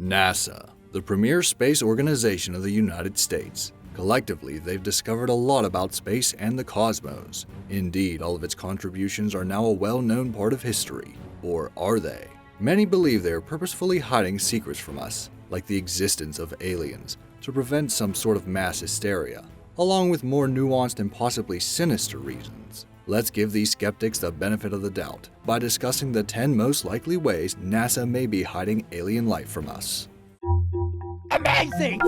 NASA, the premier space organization of the United States. Collectively, they've discovered a lot about space and the cosmos. Indeed, all of its contributions are now a well-known part of history. Or are they? Many believe they are purposefully hiding secrets from us, like the existence of aliens, to prevent some sort of mass hysteria, along with more nuanced and possibly sinister reasons. Let's give these skeptics the benefit of the doubt by discussing the 10 most likely ways NASA may be hiding alien life from us. Amazing!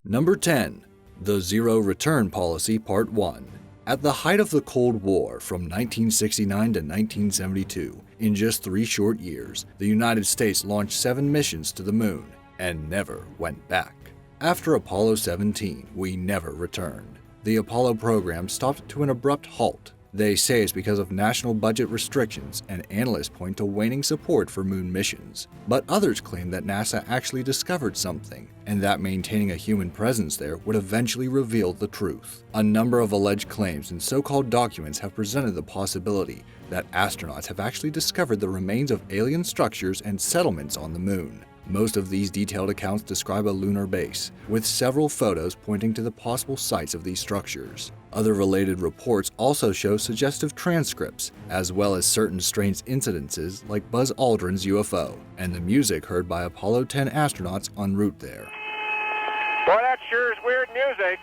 Number 10. The Zero Return Policy Part 1. At the height of the Cold War, from 1969 to 1972, in just 3 short years, the United States launched 7 missions to the moon and never went back. After Apollo 17, we never returned. The Apollo program stopped to an abrupt halt. They say it's because of national budget restrictions, and analysts point to waning support for moon missions. But others claim that NASA actually discovered something, and that maintaining a human presence there would eventually reveal the truth. A number of alleged claims and so-called documents have presented the possibility that astronauts have actually discovered the remains of alien structures and settlements on the moon. Most of these detailed accounts describe a lunar base, with several photos pointing to the possible sites of these structures. Other related reports also show suggestive transcripts, as well as certain strange incidences like Buzz Aldrin's UFO, and the music heard by Apollo 10 astronauts en route there. Boy, that sure is weird music.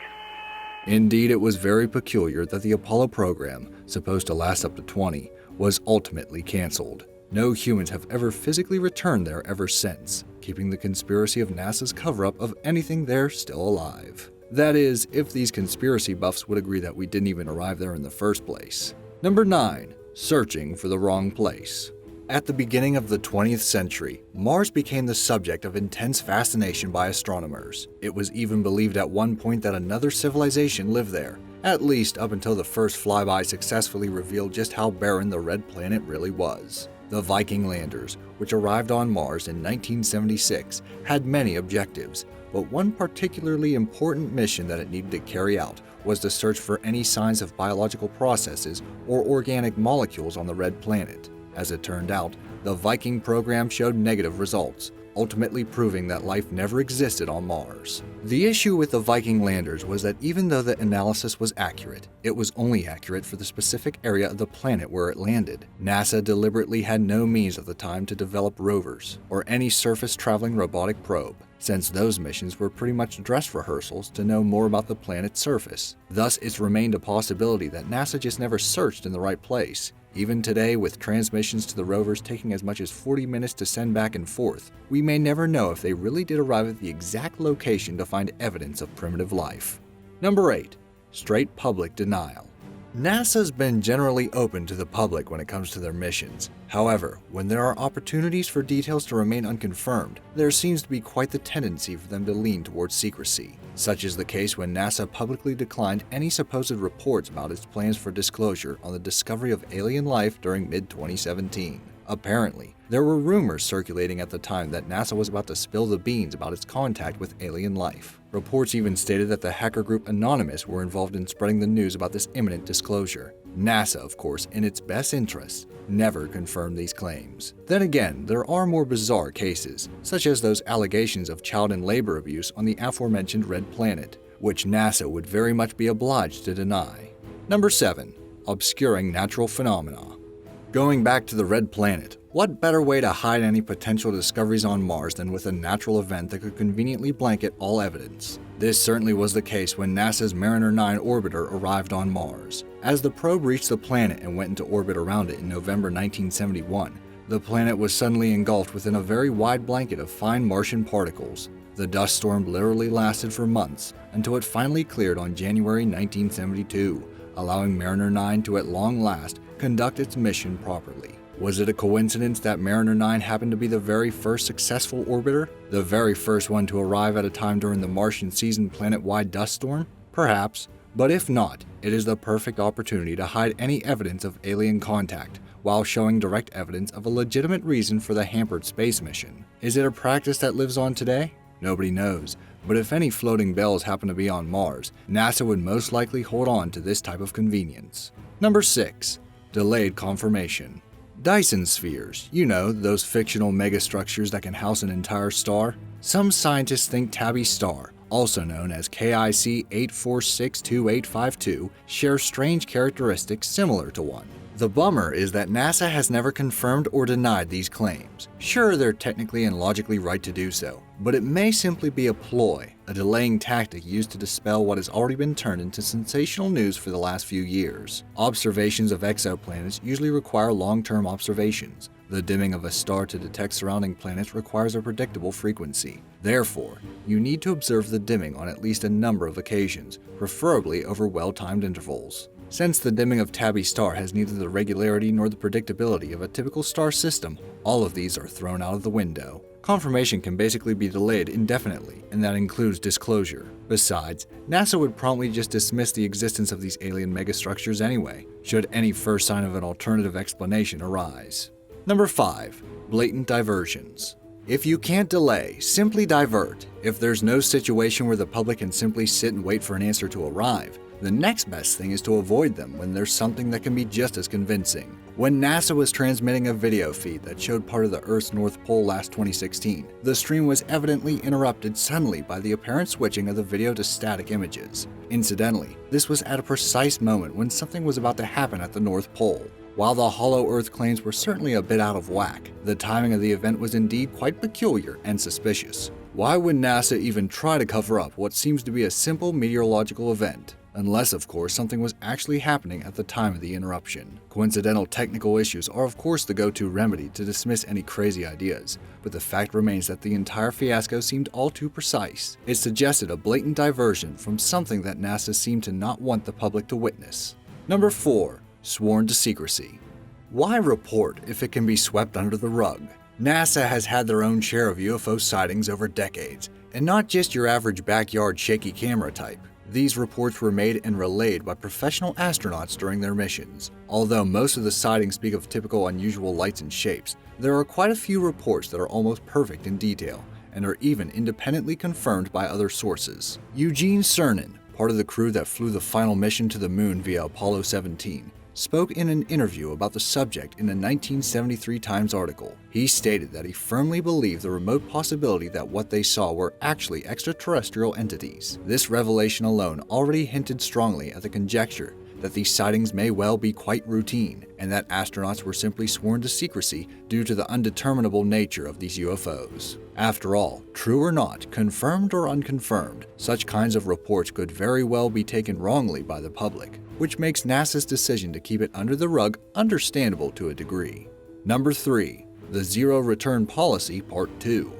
Indeed, it was very peculiar that the Apollo program, supposed to last up to 20, was ultimately cancelled. No humans have ever physically returned there ever since, keeping the conspiracy of NASA's cover-up of anything there still alive. That is, if these conspiracy buffs would agree that we didn't even arrive there in the first place. Number 9. Searching for the wrong place. At the beginning of the 20th century, Mars became the subject of intense fascination by astronomers. It was even believed at one point that another civilization lived there, at least up until the first flyby successfully revealed just how barren the red planet really was. The Viking landers, which arrived on Mars in 1976, had many objectives, but one particularly important mission that it needed to carry out was to search for any signs of biological processes or organic molecules on the red planet. As it turned out, the Viking program showed negative results, ultimately proving that life never existed on Mars. The issue with the Viking landers was that even though the analysis was accurate, it was only accurate for the specific area of the planet where it landed. NASA deliberately had no means at the time to develop rovers or any surface-traveling robotic probe, since those missions were pretty much dress rehearsals to know more about the planet's surface. Thus, it's remained a possibility that NASA just never searched in the right place. Even today, with transmissions to the rovers taking as much as 40 minutes to send back and forth, we may never know if they really did arrive at the exact location to find evidence of primitive life. Number 8. Straight public denial. NASA's been generally open to the public when it comes to their missions. However, when there are opportunities for details to remain unconfirmed, there seems to be quite the tendency for them to lean towards secrecy. Such is the case when NASA publicly declined any supposed reports about its plans for disclosure on the discovery of alien life during mid-2017. Apparently, there were rumors circulating at the time that NASA was about to spill the beans about its contact with alien life. Reports even stated that the hacker group Anonymous were involved in spreading the news about this imminent disclosure. NASA, of course, in its best interests, never confirmed these claims. Then again, there are more bizarre cases, such as those allegations of child and labor abuse on the aforementioned Red Planet, which NASA would very much be obliged to deny. Number 7. Obscuring natural phenomena. Going back to the Red Planet, what better way to hide any potential discoveries on Mars than with a natural event that could conveniently blanket all evidence? This certainly was the case when NASA's Mariner 9 orbiter arrived on Mars. As the probe reached the planet and went into orbit around it in November 1971, the planet was suddenly engulfed within a very wide blanket of fine Martian particles. The dust storm literally lasted for months until it finally cleared on January 1972, allowing Mariner 9 to at long last conduct its mission properly. Was it a coincidence that Mariner 9 happened to be the very first successful orbiter? The very first one to arrive at a time during the Martian season planet-wide dust storm? Perhaps. But if not, it is the perfect opportunity to hide any evidence of alien contact while showing direct evidence of a legitimate reason for the hampered space mission. Is it a practice that lives on today? Nobody knows. But if any floating bells happen to be on Mars, NASA would most likely hold on to this type of convenience. Number 6. Delayed confirmation. Dyson spheres, you know, those fictional megastructures that can house an entire star? Some scientists think Tabby's star, also known as KIC 8462852, shares strange characteristics similar to one. The bummer is that NASA has never confirmed or denied these claims. Sure, they're technically and logically right to do so, but it may simply be a ploy, a delaying tactic used to dispel what has already been turned into sensational news for the last few years. Observations of exoplanets usually require long-term observations. The dimming of a star to detect surrounding planets requires a predictable frequency. Therefore, you need to observe the dimming on at least a number of occasions, preferably over well-timed intervals. Since the dimming of Tabby's star has neither the regularity nor the predictability of a typical star system, all of these are thrown out of the window. Confirmation can basically be delayed indefinitely, and that includes disclosure. Besides, NASA would promptly just dismiss the existence of these alien megastructures anyway, should any first sign of an alternative explanation arise. Number 5. Blatant diversions. If you can't delay, simply divert. If there's no situation where the public can simply sit and wait for an answer to arrive, the next best thing is to avoid them when there's something that can be just as convincing. When NASA was transmitting a video feed that showed part of the Earth's North Pole last 2016, the stream was evidently interrupted suddenly by the apparent switching of the video to static images. Incidentally, this was at a precise moment when something was about to happen at the North Pole. While the hollow Earth claims were certainly a bit out of whack, the timing of the event was indeed quite peculiar and suspicious. Why would NASA even try to cover up what seems to be a simple meteorological event? Unless, of course, something was actually happening at the time of the interruption. Coincidental technical issues are, of course, the go-to remedy to dismiss any crazy ideas, but the fact remains that the entire fiasco seemed all too precise. It suggested a blatant diversion from something that NASA seemed to not want the public to witness. Number 4. Sworn to secrecy. Why report if it can be swept under the rug? NASA has had their own share of UFO sightings over decades, and not just your average backyard shaky camera type. These reports were made and relayed by professional astronauts during their missions. Although most of the sightings speak of typical unusual lights and shapes, there are quite a few reports that are almost perfect in detail, and are even independently confirmed by other sources. Eugene Cernan, part of the crew that flew the final mission to the moon via Apollo 17, spoke in an interview about the subject in a 1973 Times article. He stated that he firmly believed the remote possibility that what they saw were actually extraterrestrial entities. This revelation alone already hinted strongly at the conjecture that these sightings may well be quite routine, and that astronauts were simply sworn to secrecy due to the undeterminable nature of these UFOs. After all, true or not, confirmed or unconfirmed, such kinds of reports could very well be taken wrongly by the public, which makes NASA's decision to keep it under the rug understandable to a degree. Number 3. The Zero Return Policy Part 2.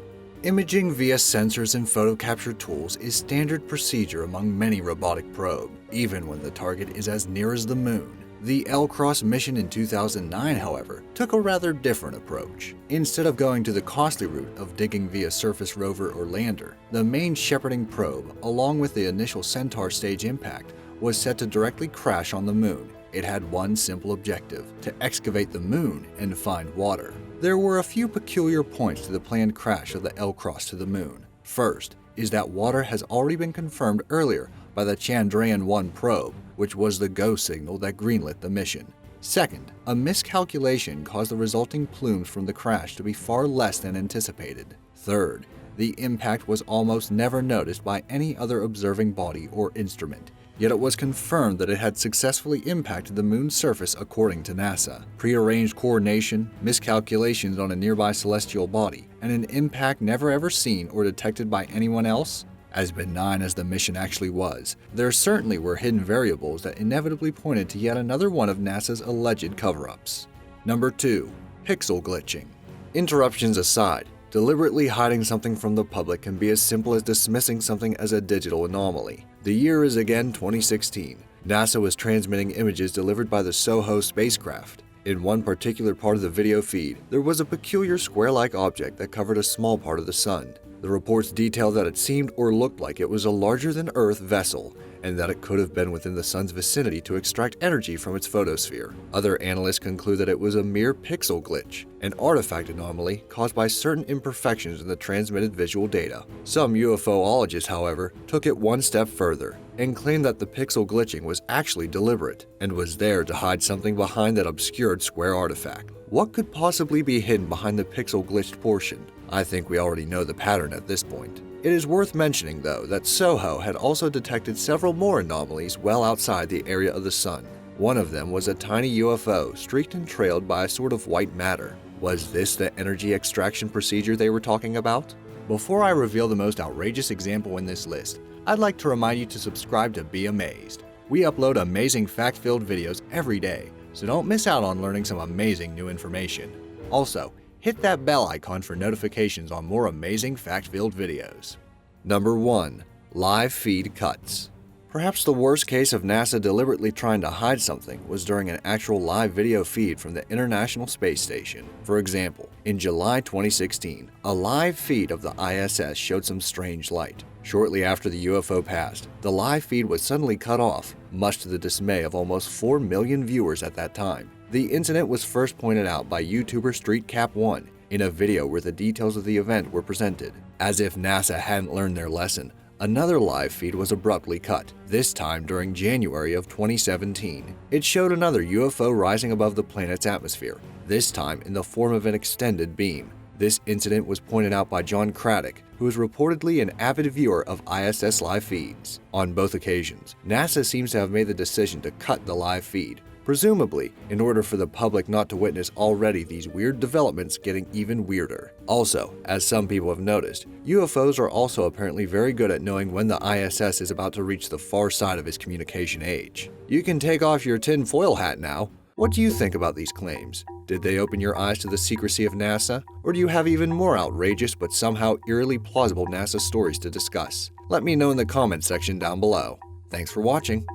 Imaging via sensors and photo capture tools is standard procedure among many robotic probes, even when the target is as near as the moon. The L-Cross mission in 2009, however, took a rather different approach. Instead of going to the costly route of digging via surface rover or lander, the main shepherding probe, along with the initial Centaur stage impact, was set to directly crash on the moon. It had one simple objective: to excavate the moon and find water. There were a few peculiar points to the planned crash of the L-Cross to the moon. First is that water has already been confirmed earlier by the Chandrayaan-1 probe, which was the go signal that greenlit the mission. Second, a miscalculation caused the resulting plumes from the crash to be far less than anticipated. Third, the impact was almost never noticed by any other observing body or instrument. Yet it was confirmed that it had successfully impacted the moon's surface according to NASA. Prearranged coordination, miscalculations on a nearby celestial body, and an impact never ever seen or detected by anyone else? As benign as the mission actually was, there certainly were hidden variables that inevitably pointed to yet another one of NASA's alleged cover-ups. Number 2. Pixel glitching. Interruptions aside, deliberately hiding something from the public can be as simple as dismissing something as a digital anomaly. The year is again 2016. NASA was transmitting images delivered by the SOHO spacecraft. In one particular part of the video feed, there was a peculiar square-like object that covered a small part of the sun. The reports detail that it seemed or looked like it was a larger-than-Earth vessel, and that it could have been within the sun's vicinity to extract energy from its photosphere. Other analysts conclude that it was a mere pixel glitch, an artifact anomaly caused by certain imperfections in the transmitted visual data. Some UFOologists, however, took it one step further and claimed that the pixel glitching was actually deliberate and was there to hide something behind that obscured square artifact. What could possibly be hidden behind the pixel glitched portion? I think we already know the pattern at this point. It is worth mentioning, though, that SOHO had also detected several more anomalies well outside the area of the sun. One of them was a tiny UFO streaked and trailed by a sort of white matter. Was this the energy extraction procedure they were talking about? Before I reveal the most outrageous example in this list, I'd like to remind you to subscribe to Be Amazed. We upload amazing fact-filled videos every day, so don't miss out on learning some amazing new information. Also, hit that bell icon for notifications on more amazing fact-filled videos. Number 1. Live feed cuts. Perhaps the worst case of NASA deliberately trying to hide something was during an actual live video feed from the International Space Station. For example, in July 2016, a live feed of the ISS showed some strange light. Shortly after the UFO passed, the live feed was suddenly cut off, much to the dismay of almost 4 million viewers at that time. The incident was first pointed out by YouTuber StreetCap1 in a video where the details of the event were presented. As if NASA hadn't learned their lesson, another live feed was abruptly cut, this time during January of 2017. It showed another UFO rising above the planet's atmosphere, this time in the form of an extended beam. This incident was pointed out by John Craddock, who is reportedly an avid viewer of ISS live feeds. On both occasions, NASA seems to have made the decision to cut the live feed, presumably in order for the public not to witness already these weird developments getting even weirder. Also, as some people have noticed, UFOs are also apparently very good at knowing when the ISS is about to reach the far side of its communication age. You can take off your tinfoil hat now. What do you think about these claims? Did they open your eyes to the secrecy of NASA? Or do you have even more outrageous but somehow eerily plausible NASA stories to discuss? Let me know in the comments section down below. Thanks for watching.